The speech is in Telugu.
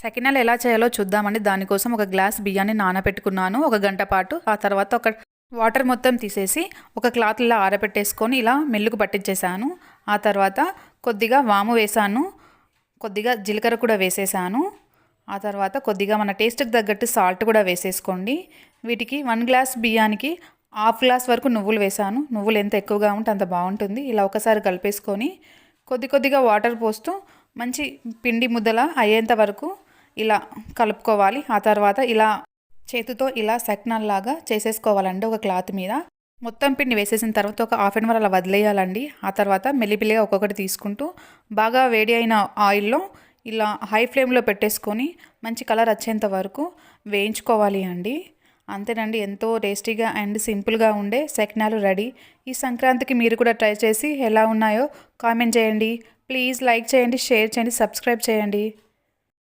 సకినాలు ఎలా చేయాలో చూద్దామండి. దానికోసం ఒక గ్లాస్ బియ్యాన్ని నానబెట్టుకున్నాను 1 గంట పాటు. ఆ తర్వాత ఒక వాటర్ మొత్తం తీసేసి ఒక క్లాత్ ఇలా ఆరబెట్టేసుకొని ఇలా మెల్లుకు పట్టించేసాను. ఆ తర్వాత కొద్దిగా వాము వేసాను, కొద్దిగా జీలకర్ర కూడా వేసేసాను. ఆ తర్వాత కొద్దిగా మన టేస్ట్కి తగ్గట్టు సాల్ట్ కూడా వేసేసుకోండి. వీటికి 1 గ్లాస్ బియ్యానికి హాఫ్ గ్లాస్ వరకు నువ్వులు వేసాను. నువ్వులు ఎంత ఎక్కువగా ఉంటే అంత బాగుంటుంది. ఇలా ఒకసారి కలిపేసుకొని కొద్దిగా వాటర్ పోస్తూ మంచి పిండి ముద్దలా అయ్యేంత వరకు ఇలా కలుపుకోవాలి. ఆ తర్వాత ఇలా చేతితో ఇలా సకినాల్లాగా చేసేసుకోవాలండి ఒక క్లాత్ మీద. మొత్తం పిండి వేసేసిన తర్వాత ఒక హాఫ్ అన్ అవర్ అలా వదిలేయాలండి. ఆ తర్వాత మెల్లిపిల్లిగా ఒక్కొక్కటి తీసుకుంటూ బాగా వేడి అయిన ఆయిల్లో ఇలా హై ఫ్లేమ్లో పెట్టేసుకొని మంచి కలర్ వచ్చేంత వరకు వేయించుకోవాలి అండి. అంతేనండి, ఎంతో టేస్టీగా అండ్ సింపుల్గా ఉండే సకినాలు రెడీ. ఈ సంక్రాంతికి మీరు కూడా ట్రై చేసి ఎలా ఉన్నాయో కామెంట్ చేయండి. ప్లీజ్ లైక్ చేయండి, షేర్ చేయండి, సబ్స్క్రైబ్ చేయండి.